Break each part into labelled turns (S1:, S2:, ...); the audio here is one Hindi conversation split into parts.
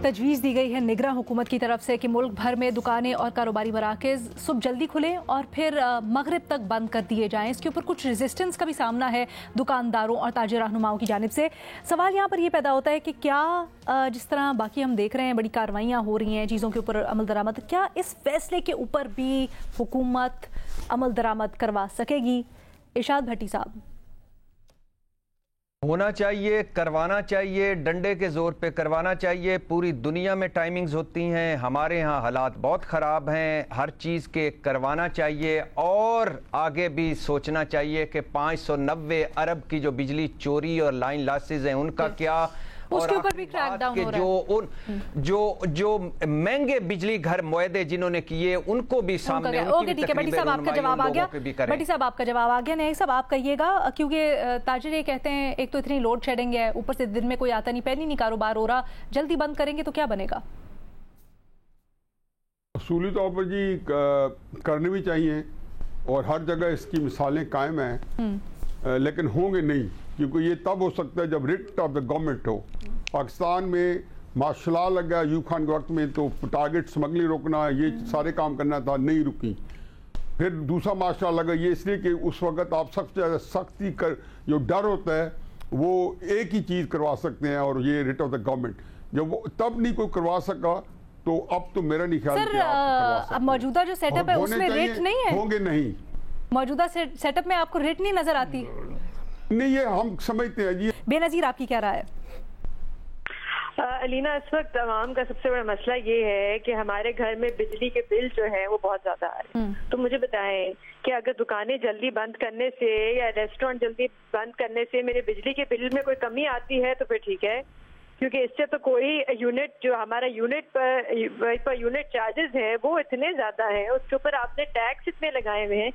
S1: तजवीज़ दी गई है निगरां हुकूमत की तरफ से कि मुल्क भर में दुकानें और कारोबारी मराकज़ सुबह जल्दी खुलें और फिर मगरिब तक बंद कर दिए जाएं। इसके ऊपर कुछ रेजिस्टेंस का भी सामना है दुकानदारों और ताजिर रहनुमाओं की जानिब से। सवाल यहाँ पर यह पैदा होता है कि क्या जिस तरह बाकी हम देख रहे हैं बड़ी कार्रवाइयाँ हो रही हैं चीज़ों के ऊपर अमल दरामद, क्या इस फैसले के ऊपर भी हुकूमत अमल दरामद करवा सकेगी? इरशाद भट्टी साहब।
S2: होना चाहिए, करवाना चाहिए, डंडे के जोर पे करवाना चाहिए। पूरी दुनिया में टाइमिंग्स होती हैं, हमारे यहाँ हालात बहुत ख़राब हैं। हर चीज़ के करवाना चाहिए और आगे भी सोचना चाहिए कि 590 अरब की जो बिजली चोरी और लाइन लॉसेस हैं उनका क्या,
S1: उसके ऊपर भी क्रैकडाउन हो रहा है।
S2: जो महंगे बिजली घर मुआहदे जिन्होंने किए उनको भी सामने।
S1: ओके ठीक है भट्टी साहब, आपका जवाब आ गया। भट्टी साहब आपका जवाब आ गया। नहीं साहब आप कहिएगा, क्योंकि ताजिर ये कहते हैं एक तो इतनी लोड शेडिंग है, ऊपर से दिन में कोई आता नहीं, पहले नहीं कारोबार हो रहा, जल्दी बंद करेंगे तो क्या बनेगा?
S3: असूली तौर पर जी करनी भी चाहिए और हर जगह इसकी मिसालें कायम हैं, लेकिन होंगे नहीं, क्योंकि ये तब हो सकता है जब रिट ऑफ द गवर्नमेंट हो। पाकिस्तान में मार्शल लॉ लगा यूब खान के वक्त में, तो टारगेट स्मगलिंग रोकना, ये सारे काम करना था, नहीं रुकी। फिर दूसरा मार्शल लॉ लगा, ये इसलिए कि उस वक्त आप सबसे ज़्यादा सख्ती कर जो डर होता है वो एक ही चीज़ करवा सकते हैं, और ये रिट ऑफ द गवर्नमेंट। जब वो तब नहीं कोई करवा सका तो अब तो मेरा नहीं ख्याल
S1: सर अब मौजूदा जो सेटअप है उसमें रेट नहीं है,
S3: होंगे नहीं। मौजूदा
S1: सेटअप में आपको रेट नहीं नजर आती?
S3: नहीं, ये हम समझते हैं जी।
S1: बेनजीर आपकी क्या राय है?
S4: अलीना, इस वक्त आवाम का सबसे बड़ा मसला ये है कि हमारे घर में बिजली के बिल जो है वो बहुत ज्यादा आ रहे हैं। तो मुझे बताएं कि अगर दुकानें जल्दी बंद करने से या रेस्टोरेंट जल्दी बंद करने से मेरे बिजली के बिल में कोई कमी आती है तो फिर ठीक है, क्योंकि इससे तो कोई यूनिट जो हमारा यूनिट पर यूनिट चार्जेस है वो इतने ज्यादा है, उसके ऊपर आपने टैक्स इतने लगाए हुए हैं,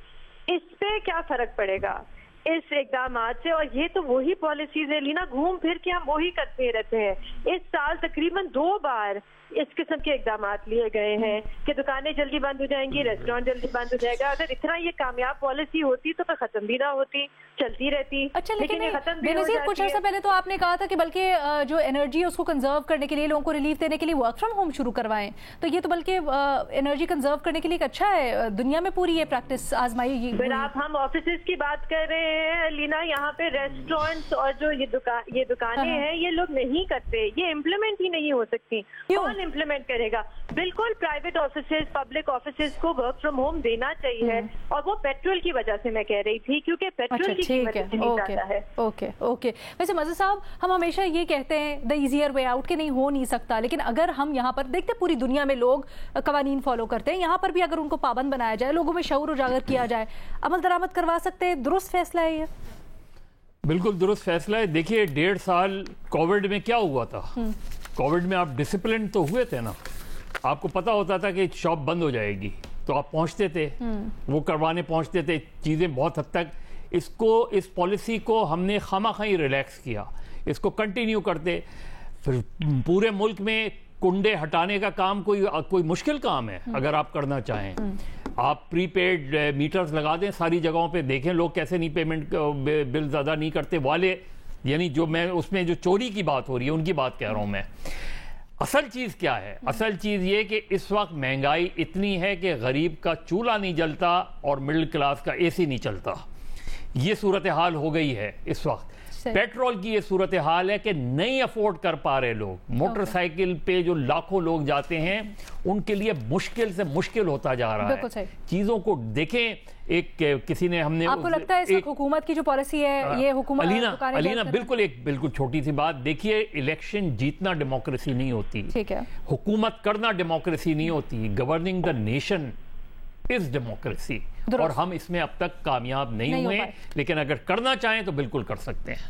S4: इस पे क्या फर्क पड़ेगा इस इकदाम से? और ये तो वही पॉलिसीज है लीना, घूम फिर के हम वही करते रहते हैं। इस साल तकरीबन 2 बार इस किस्म के इकदाम लिए गए हैं कि दुकानें जल्दी बंद हो जाएंगी, रेस्टोरेंट जल्दी बंद हो जाएगा। अगर इतना ये कामयाब पॉलिसी होती तो खत्म भी ना होती, चलती रहती।
S1: अच्छा, लेकिन बेनज़ीर कुछ अर्सा पहले तो आपने कहा था कि बल्कि जो एनर्जी है उसको कंजर्व करने के लिए, लोगों को रिलीफ देने के लिए वर्क फ्रॉम होम शुरू करवाएं, तो ये तो बल्कि एनर्जी कंजर्व करने के लिए एक अच्छा है। दुनिया में पूरी ये प्रैक्टिस आजमाई।
S4: आप हम ऑफिस की बात कर रहे हैं लीना, यहाँ पे रेस्टोरेंट्स और जो ये दुकानें हैं ये लोग नहीं करते, ये इम्प्लीमेंट ही नहीं हो सकती। कौन इम्प्लीमेंट करेगा? बिल्कुल प्राइवेट ऑफिसेज, पब्लिक ऑफिसेज को वर्क फ्रॉम होम देना चाहिए, और वो पेट्रोल की वजह से मैं कह रही थी, क्योंकि पेट्रोल की कीमत इतनी ज्यादा है।
S1: ओके। वैसे मज़हर साहब, हम हमेशा ये कहते हैं द इजियर वे आउट के नहीं हो नहीं सकता, लेकिन अगर हम यहाँ पर देखते पूरी दुनिया में लोग कवानीन फॉलो करते हैं, यहाँ पर भी अगर उनको पाबंद बनाया जाए, लोगों में शऊर उजागर किया जाए, अमल दरामद करवा सकते हैं। दुरुस्त फैसला है ये?
S5: बिल्कुल दुरुस्त फैसला है। देखिए 1.5 साल कोविड में क्या हुआ था, कोविड में आप डिसिप्लिन तो हुए थे ना, आपको पता होता था कि शॉप बंद हो जाएगी तो आप पहुंचते थे, वो करवाने पहुंचते थे। चीज़ें बहुत हद तक इस पॉलिसी को हमने खामाखाई रिलैक्स किया, इसको कंटिन्यू करते। फिर पूरे मुल्क में कुंडे हटाने का काम कोई मुश्किल काम है? अगर आप करना चाहें, आप प्रीपेड मीटर्स लगा दें सारी जगहों पे, देखें लोग कैसे नहीं पेमेंट बिल ज़्यादा नहीं करते वाले, यानी जो मैं उसमें जो चोरी की बात हो रही है उनकी बात कह रहा हूं मैं। असल चीज़ क्या है? असल चीज़ ये कि इस वक्त महंगाई इतनी है कि गरीब का चूल्हा नहीं जलता और मिडिल क्लास का एसी नहीं चलता। ये सूरत हाल हो गई है इस वक्त। पेट्रोल की ये सूरत हाल है कि नहीं अफोर्ड कर पा रहे लोग। मोटरसाइकिल पे जो लाखों लोग जाते हैं उनके लिए मुश्किल से मुश्किल होता जा रहा है। चीजों को देखें, एक किसी ने हमने,
S1: आपको लगता है इस हुकूमत की जो पॉलिसी है ये हुकूमत?
S5: अलीना बिल्कुल छोटी सी बात, देखिए इलेक्शन जीतना डेमोक्रेसी नहीं होती,
S1: ठीक है,
S5: हुकूमत करना डेमोक्रेसी नहीं होती। Governing the nation is democracy, और हम इसमें अब तक कामयाब नहीं हुए, लेकिन अगर करना चाहें तो बिल्कुल कर सकते हैं।